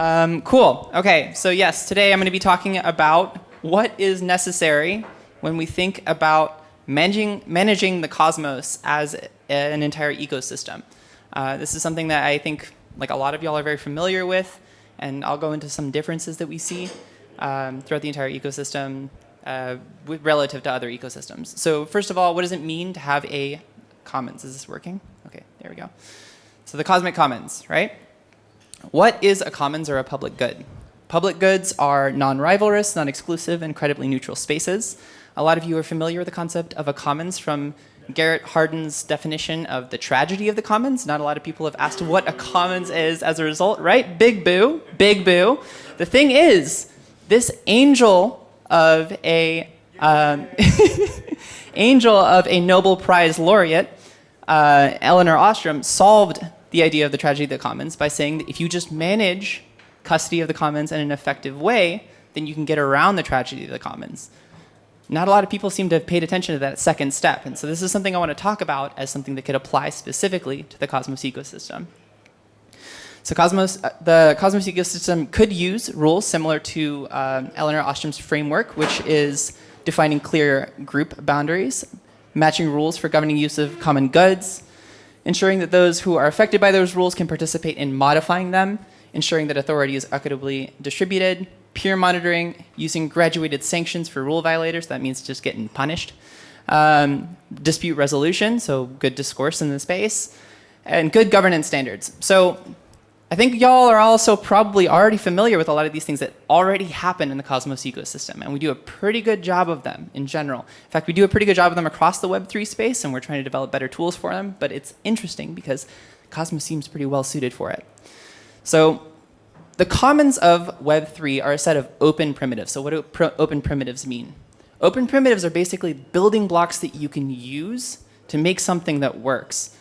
Cool. Okay, so yes, today I'm going to be talking about what is necessary when we think about managing the cosmos as an entire ecosystem. This is something that I think like a lot of y'all are very familiar with, and I'll go into some differences that we see throughout the entire ecosystem relative to other ecosystems. So first of all, what does it mean to have a commons? Is this working? Okay, there we go. So the cosmic commons, right? What is a commons or a public good? Public goods are non-rivalrous, non-exclusive, incredibly neutral spaces. A lot of you are familiar with the concept of a commons from Garrett Hardin's definition of the tragedy of the commons. Not a lot of people have asked what a commons is as a result, right? Big boo, big boo. The thing is, this angel of a Nobel Prize laureate, Elinor Ostrom, solved the idea of the tragedy of the commons by saying that if you just manage custody of the commons in an effective way, then you can get around the tragedy of the commons. Not a lot of people seem to have paid attention to that second step, and so this is something I want to talk about as something that could apply specifically to the Cosmos ecosystem. So the Cosmos ecosystem could use rules similar to Elinor Ostrom's framework, which is defining clear group boundaries, matching rules for governing use of common goods, ensuring that those who are affected by those rules can participate in modifying them, ensuring that authority is equitably distributed, peer monitoring, using graduated sanctions for rule violators, that means just getting punished, dispute resolution, so good discourse in the space, and good governance standards. So I think y'all are also probably already familiar with a lot of these things that already happen in the Cosmos ecosystem, and we do a pretty good job of them in general. In fact, we do a pretty good job of them across the Web3 space, and we're trying to develop better tools for them, but it's interesting because Cosmos seems pretty well suited for it. So the commons of Web3 are a set of open primitives. So what do open primitives mean? Open primitives are basically building blocks that you can use to make something that works.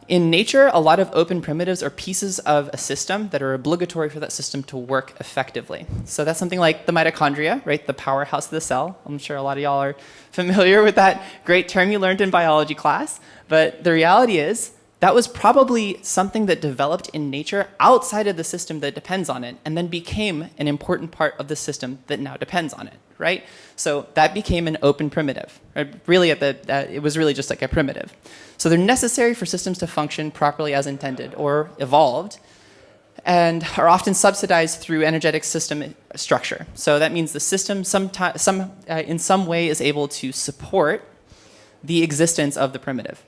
In nature, a lot of open primitives are pieces of a system that are obligatory for that system to work effectively. So that's something like the mitochondria, right? The powerhouse of the cell. I'm sure a lot of y'all are familiar with that great term you learned in biology class. But the reality is that was probably something that developed in nature outside of the system that depends on it, and then became an important part of the system that now depends on it, right? So that became an open primitive. Really, it was really just like a primitive. So they're necessary for systems to function properly as intended or evolved, and are often subsidized through energetic system structure. So that means the system in some way is able to support the existence of the primitive.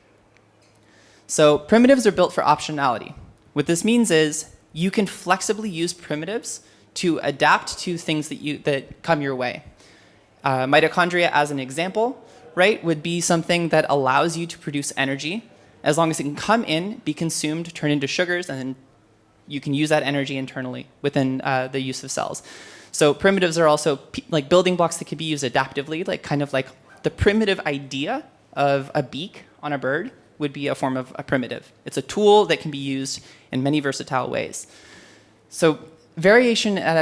So primitives are built for optionality. What this means is you can flexibly use primitives to adapt to things that come your way. Mitochondria, as an example, right, would be something that allows you to produce energy as long as it can come in, be consumed, turn into sugars, and then you can use that energy internally within the use of cells. So primitives are also like building blocks that can be used adaptively, like kind of like the primitive idea of a beak on a bird would be a form of a primitive. It's a tool that can be used in many versatile ways. So variation and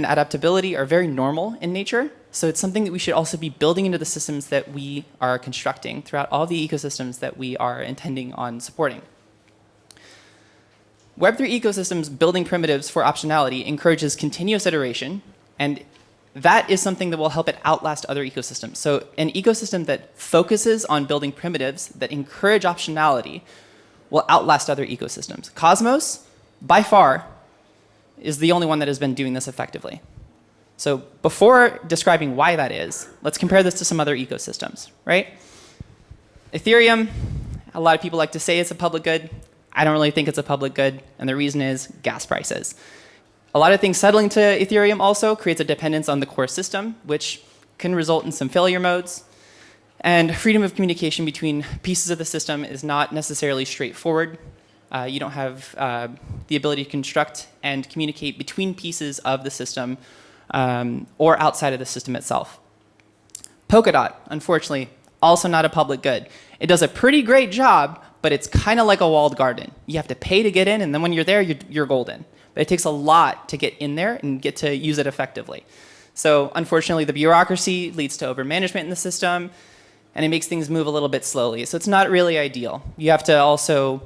adaptability are very normal in nature. So it's something that we should also be building into the systems that we are constructing throughout all the ecosystems that we are intending on supporting. Web3 ecosystems building primitives for optionality encourages continuous iteration, and that is something that will help it outlast other ecosystems. So an ecosystem that focuses on building primitives that encourage optionality will outlast other ecosystems. Cosmos, by far, is the only one that has been doing this effectively. So before describing why that is, let's compare this to some other ecosystems, right? Ethereum, a lot of people like to say it's a public good. I don't really think it's a public good, and the reason is gas prices. A lot of things settling to Ethereum also creates a dependence on the core system, which can result in some failure modes. And freedom of communication between pieces of the system is not necessarily straightforward. You don't have the ability to construct and communicate between pieces of the system or outside of the system itself. Polkadot, unfortunately, also not a public good. It does a pretty great job, but it's kind of like a walled garden. You have to pay to get in, and then when you're there, you're golden. But it takes a lot to get in there and get to use it effectively. So unfortunately, the bureaucracy leads to overmanagement in the system, and it makes things move a little bit slowly. So it's not really ideal. You have to also,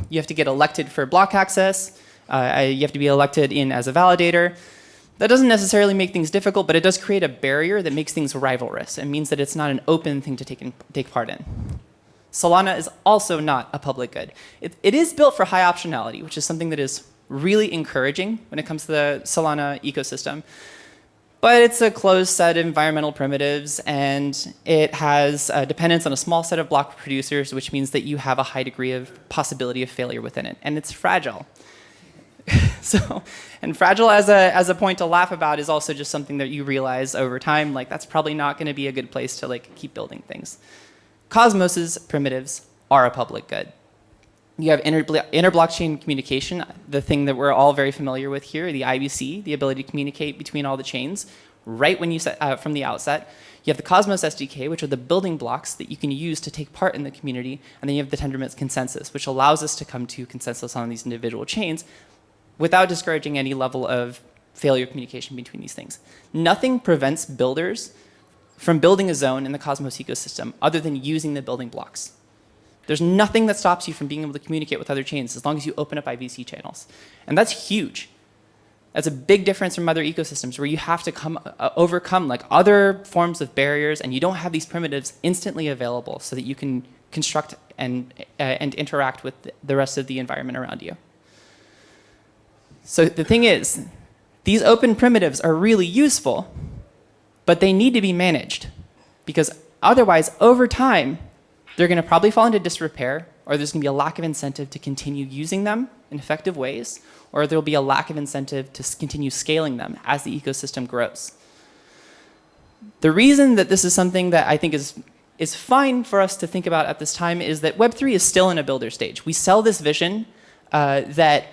you have to get elected for block access, You have to be elected in as a validator. That doesn't necessarily make things difficult, but it does create a barrier that makes things rivalrous. It means that it's not an open thing to take part in. Solana is also not a public good. It is built for high optionality, which is something that is really encouraging when it comes to the Solana ecosystem. But it's a closed set of environmental primitives, and it has a dependence on a small set of block producers, which means that you have a high degree of possibility of failure within it. And it's fragile. And fragile as a point to laugh about is also just something that you realize over time, like that's probably not going to be a good place to like keep building things. Cosmos's primitives are a public good. You have inter-blockchain communication, the thing that we're all very familiar with here, the IBC, the ability to communicate between all the chains, right when you set from the outset. You have the Cosmos SDK, which are the building blocks that you can use to take part in the community, and then you have the Tendermint consensus, which allows us to come to consensus on these individual chains without discouraging any level of failure communication between these things. Nothing prevents builders from building a zone in the Cosmos ecosystem other than using the building blocks. There's nothing that stops you from being able to communicate with other chains as long as you open up IBC channels. And that's huge. That's a big difference from other ecosystems where you have to overcome like other forms of barriers, and you don't have these primitives instantly available so that you can construct and interact with the rest of the environment around you. So the thing is, these open primitives are really useful, but they need to be managed, because otherwise, over time, they're going to probably fall into disrepair, or there's going to be a lack of incentive to continue using them in effective ways, or there'll be a lack of incentive to continue scaling them as the ecosystem grows. The reason that this is something that I think is fine for us to think about at this time is that Web3 is still in a builder stage. We sell this vision that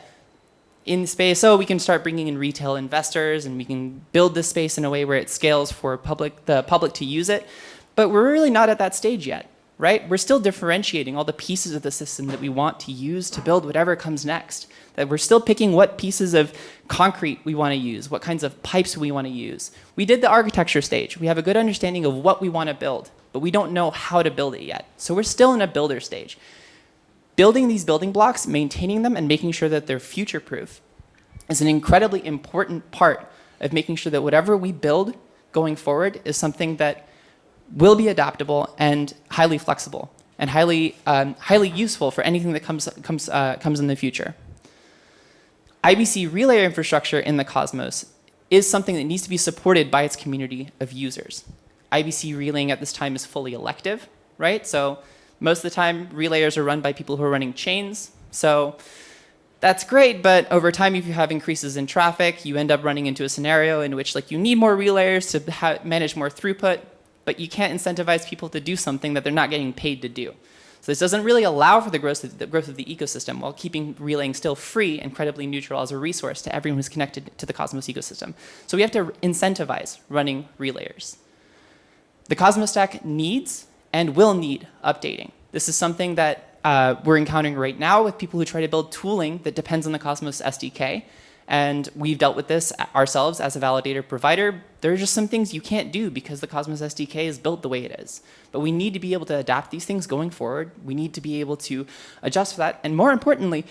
in space, we can start bringing in retail investors, and we can build this space in a way where it scales for the public to use it, but we're really not at that stage yet. Right? We're still differentiating all the pieces of the system that we want to use to build whatever comes next. That we're still picking what pieces of concrete we want to use, what kinds of pipes we want to use. We did the architecture stage. We have a good understanding of what we want to build, but we don't know how to build it yet. So we're still in a builder stage. Building these building blocks, maintaining them, and making sure that they're future-proof is an incredibly important part of making sure that whatever we build going forward is something that will be adaptable and highly flexible and highly useful for anything that comes in the future. IBC relay infrastructure in the Cosmos is something that needs to be supported by its community of users. IBC relaying at this time is fully elective, right? So most of the time, relayers are run by people who are running chains. So that's great, but over time, if you have increases in traffic, you end up running into a scenario in which you need more relayers to manage more throughput, but you can't incentivize people to do something that they're not getting paid to do. So this doesn't really allow for the growth of the ecosystem while keeping relaying still free and credibly neutral as a resource to everyone who's connected to the Cosmos ecosystem. So we have to incentivize running relayers. The Cosmos stack needs and will need updating. This is something that we're encountering right now with people who try to build tooling that depends on the Cosmos SDK. And we've dealt with this ourselves as a validator provider. There are just some things you can't do because the Cosmos SDK is built the way it is. But we need to be able to adapt these things going forward. We need to be able to adjust for that. And more importantly,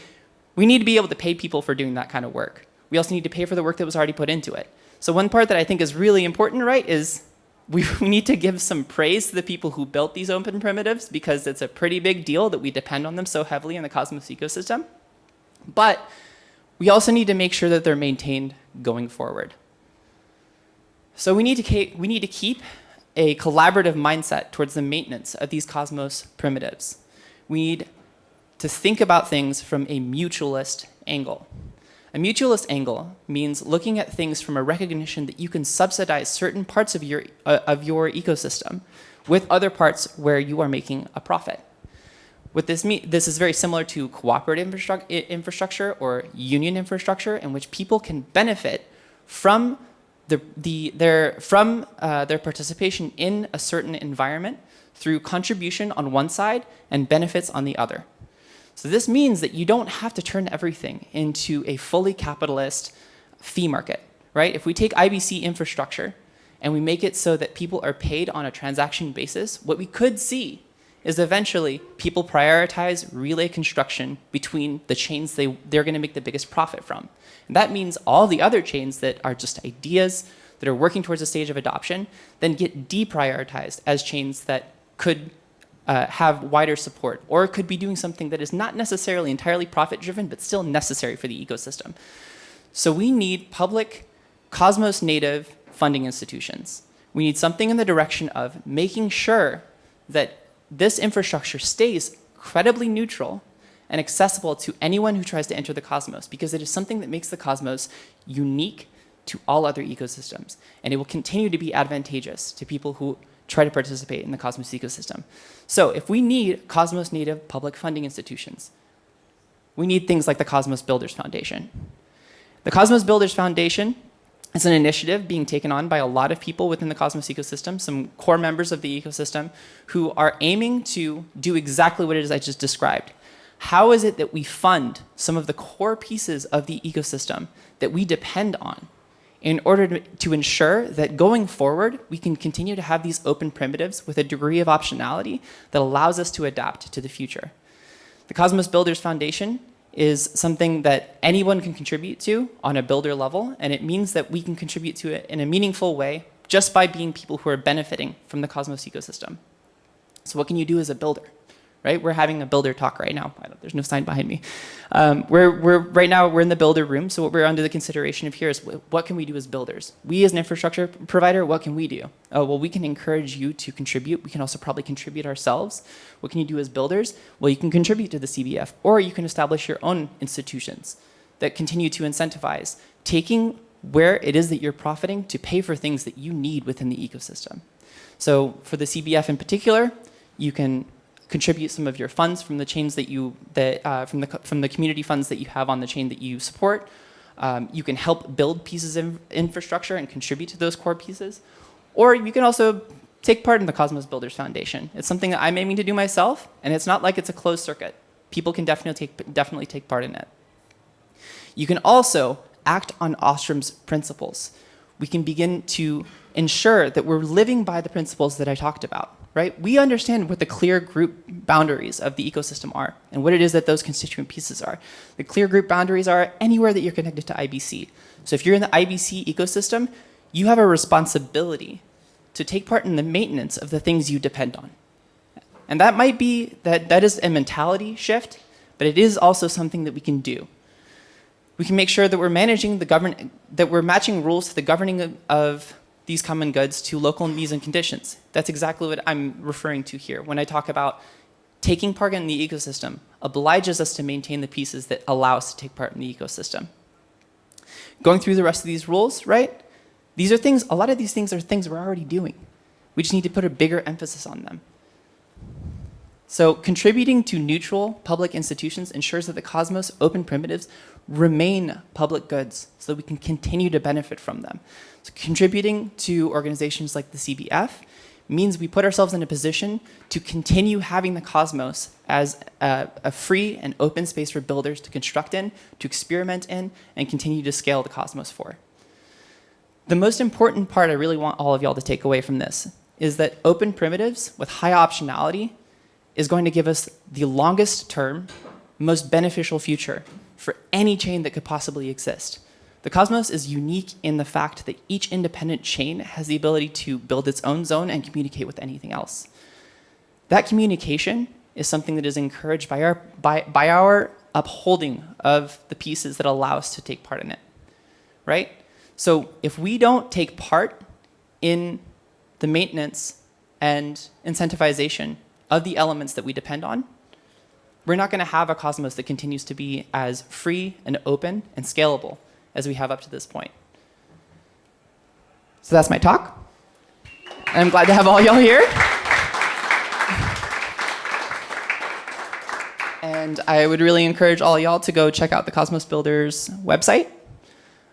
we need to be able to pay people for doing that kind of work. We also need to pay for the work that was already put into it. So one part that I think is really important, right, is we need to give some praise to the people who built these open primitives, because it's a pretty big deal that we depend on them so heavily in the Cosmos ecosystem. But we also need to make sure that they're maintained going forward. So we need to keep a collaborative mindset towards the maintenance of these Cosmos primitives. We need to think about things from a mutualist angle. A mutualist angle means looking at things from a recognition that you can subsidize certain parts of your ecosystem with other parts where you are making a profit. What this means, this is very similar to cooperative infrastructure or union infrastructure, in which people can benefit from their participation in a certain environment through contribution on one side and benefits on the other. So this means that you don't have to turn everything into a fully capitalist fee market, right? If we take IBC infrastructure and we make it so that people are paid on a transaction basis, what we could see is eventually people prioritize relay construction between the chains they're going to make the biggest profit from. And that means all the other chains that are just ideas that are working towards a stage of adoption then get deprioritized as chains that could have wider support, or could be doing something that is not necessarily entirely profit-driven, but still necessary for the ecosystem. So we need public Cosmos native funding institutions. We need something in the direction of making sure that this infrastructure stays credibly neutral and accessible to anyone who tries to enter the Cosmos, because it is something that makes the Cosmos unique to all other ecosystems. And it will continue to be advantageous to people who try to participate in the Cosmos ecosystem. So if we need Cosmos native public funding institutions, we need things like the Cosmos Builders Foundation. The Cosmos Builders Foundation is an initiative being taken on by a lot of people within the Cosmos ecosystem, some core members of the ecosystem who are aiming to do exactly what it is I just described. How is it that we fund some of the core pieces of the ecosystem that we depend on in order to ensure that going forward, we can continue to have these open primitives with a degree of optionality that allows us to adapt to the future? The Cosmos Builders Foundation is something that anyone can contribute to on a builder level, and it means that we can contribute to it in a meaningful way just by being people who are benefiting from the Cosmos ecosystem. So what can you do as a builder? Right? We're having a builder talk right now. There's no sign behind me. Right now we're in the builder room, so what we're under the consideration of here is what can we do as builders? We as an infrastructure provider, what can we do? Oh, well, we can encourage you to contribute. We can also probably contribute ourselves. What can you do as builders? Well, you can contribute to the CBF, or you can establish your own institutions that continue to incentivize taking where it is that you're profiting to pay for things that you need within the ecosystem. So for the CBF in particular, you can contribute some of your funds from the chains from the community funds that you have on the chain that you support. You can help build pieces of infrastructure and contribute to those core pieces. Or you can also take part in the Cosmos Builders Foundation. It's something that I'm aiming to do myself, and it's not like it's a closed circuit. People can definitely take part in it. You can also act on Ostrom's principles. We can begin to ensure that we're living by the principles that I talked about. Right? We understand what the clear group boundaries of the ecosystem are and what it is that those constituent pieces are. The clear group boundaries are anywhere that you're connected to IBC. So if you're in the IBC ecosystem, you have a responsibility to take part in the maintenance of the things you depend on. And that might be, that is a mentality shift, but it is also something that we can do. We can make sure that we're managing that we're matching rules to the governing of these common goods to local needs and conditions. That's exactly what I'm referring to here. When I talk about taking part in the ecosystem obliges us to maintain the pieces that allow us to take part in the ecosystem. Going through the rest of these rules, right? These are things, a lot of these things are things we're already doing. We just need to put a bigger emphasis on them. So contributing to neutral public institutions ensures that the Cosmos open primitives remain public goods so that we can continue to benefit from them. So contributing to organizations like the CBF means we put ourselves in a position to continue having the Cosmos as a free and open space for builders to construct in, to experiment in, and continue to scale the Cosmos for. The most important part I really want all of y'all to take away from this is that open primitives with high optionality is going to give us the longest term, most beneficial future for any chain that could possibly exist. The Cosmos is unique in the fact that each independent chain has the ability to build its own zone and communicate with anything else. That communication is something that is encouraged by our upholding of the pieces that allow us to take part in it, right? So if we don't take part in the maintenance and incentivization of the elements that we depend on, we're not going to have a Cosmos that continues to be as free and open and scalable as we have up to this point. So that's my talk. And I'm glad to have all y'all here. And I would really encourage all y'all to go check out the Cosmos Builders website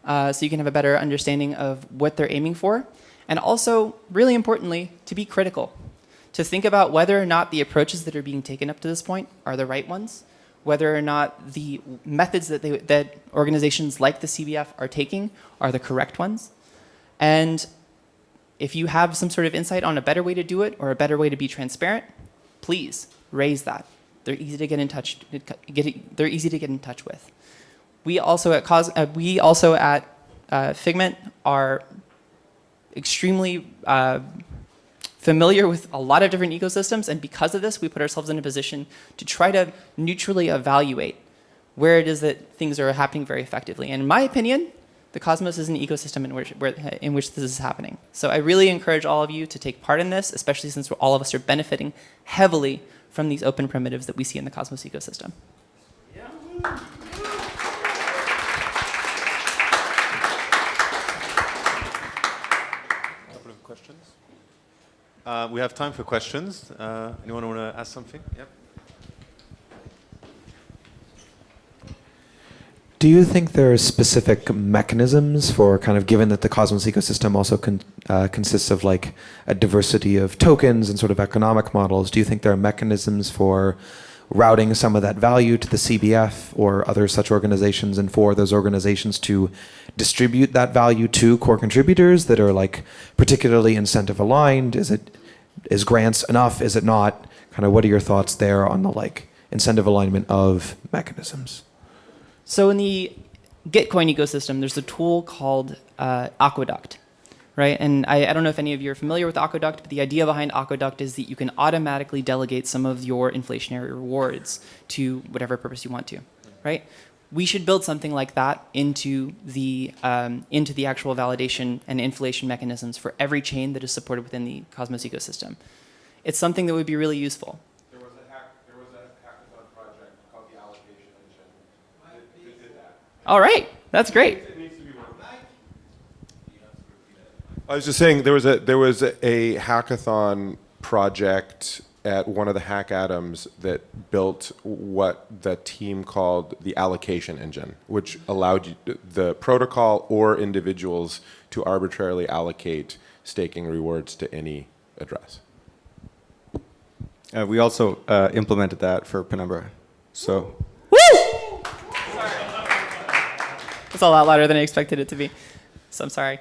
so you can have a better understanding of what they're aiming for. And also, really importantly, to be critical. To think about whether or not the approaches that are being taken up to this point are the right ones, whether or not the methods that organizations like the CBF are taking are the correct ones. And if you have some sort of insight on a better way to do it or a better way to be transparent, please raise that. They're easy to get in touch. They're easy to get in touch with. We also at Figment are extremely familiar with a lot of different ecosystems, and because of this, we put ourselves in a position to try to neutrally evaluate where it is that things are happening very effectively. And in my opinion, the Cosmos is an ecosystem in which this is happening. So I really encourage all of you to take part in this, especially since all of us are benefiting heavily from these open primitives that we see in the Cosmos ecosystem. Yeah. A couple of questions. We have time for questions. Anyone want to ask something? Yep. Do you think there are specific mechanisms for kind of, given that the Cosmos ecosystem also consists of like a diversity of tokens and sort of economic models, do you think there are mechanisms for routing some of that value to the CBF or other such organizations, and for those organizations to distribute that value to core contributors that are like particularly incentive aligned? Is grants enough? Is it not? Kind of what are your thoughts there on the like incentive alignment of mechanisms? So in the Gitcoin ecosystem, there's a tool called Aqueduct, right? And I don't know if any of you are familiar with Aqueduct, but the idea behind Aqueduct is that you can automatically delegate some of your inflationary rewards to whatever purpose you want to, right? We should build something like that into the actual validation and inflation mechanisms for every chain that is supported within the Cosmos ecosystem. It's something that would be really useful. There was a hackathon project called the Allocation Engine that did that. All right, that's great. It needs to be worked. I was just saying there was a hackathon project at one of the Hackatoms that built what the team called the Allocation Engine, which allowed you, the protocol or individuals to arbitrarily allocate staking rewards to any address. We also implemented that for Penumbra. So. Woo! Sorry. It's a lot louder than I expected it to be. So I'm sorry.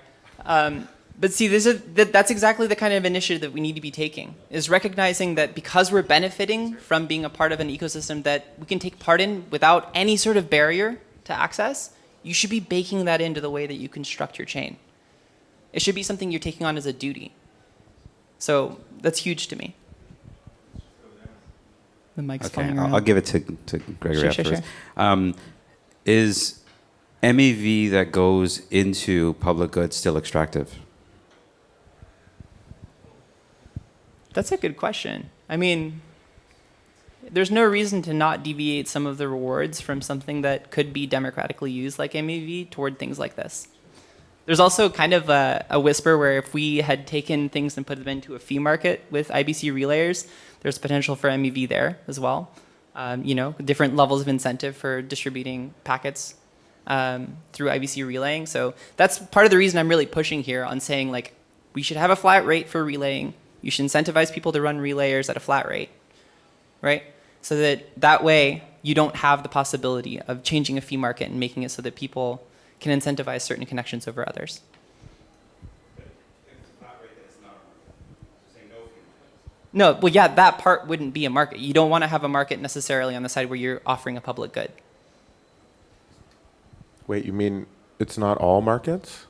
But see, that's exactly the kind of initiative that we need to be taking, is recognizing that because we're benefiting from being a part of an ecosystem that we can take part in without any sort of barrier to access, you should be baking that into the way that you construct your chain. It should be something you're taking on as a duty. So that's huge to me. The mic's falling around. I'll give it to Gregory afterwards. Sure. Is MEV that goes into public goods still extractive? That's a good question. I mean, there's no reason to not deviate some of the rewards from something that could be democratically used like MEV toward things like this. There's also kind of a whisper where if we had taken things and put them into a fee market with IBC relayers, there's potential for MEV there as well. Different levels of incentive for distributing packets through IBC relaying. So that's part of the reason I'm really pushing here on saying, like, we should have a flat rate for relaying. You should incentivize people to run relayers at a flat rate, right? So that way you don't have the possibility of changing a fee market and making it so that people can incentivize certain connections over others. No, well, yeah, that part wouldn't be a market. You don't want to have a market necessarily on the side where you're offering a public good. Wait, you mean it's not all markets?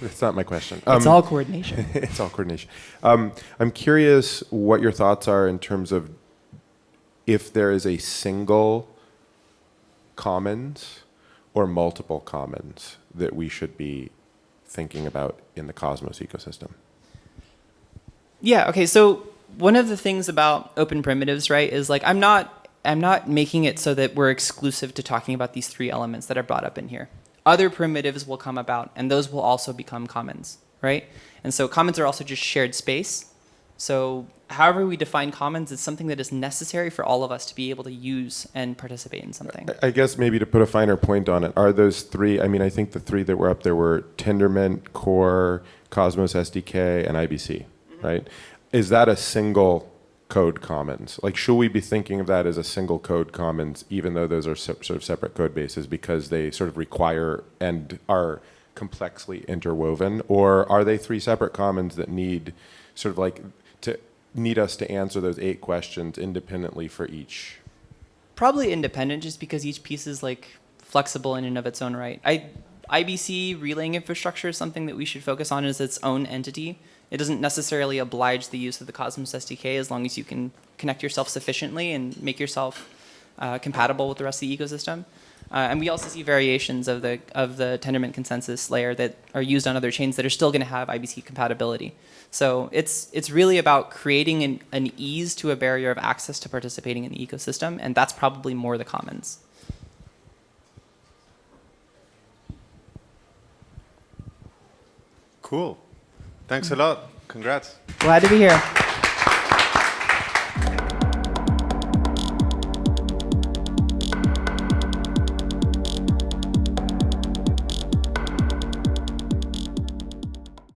That's not my question. It's all coordination. It's all coordination. I'm curious what your thoughts are in terms of if there is a single commons or multiple commons that we should be thinking about in the Cosmos ecosystem. Yeah, okay, so one of the things about open primitives, right, is like I'm not making it so that we're exclusive to talking about these three elements that are brought up in here. Other primitives will come about, and those will also become commons, right? And so commons are also just shared space. So however we define commons, it's something that is necessary for all of us to be able to use and participate in something. I guess maybe to put a finer point on it, are those three, I mean, I think the three that were up there were Tendermint, Core, Cosmos SDK, and IBC, right? Is that a single code commons? Like, should we be thinking of that as a single code commons, even though those are sort of separate code bases because they sort of require and are complexly interwoven? Or are they three separate commons that need sort of like need us to answer those 8 questions independently for each? Probably independent, just because each piece is like flexible in and of its own right. IBC relaying infrastructure is something that we should focus on as its own entity. It doesn't necessarily oblige the use of the Cosmos SDK as long as you can connect yourself sufficiently and make yourself compatible with the rest of the ecosystem. And we also see variations of the Tendermint consensus layer that are used on other chains that are still going to have IBC compatibility. So it's really about creating an ease to a barrier of access to participating in the ecosystem, and that's probably more the commons. Cool. Thanks a lot. Congrats. Glad to be here.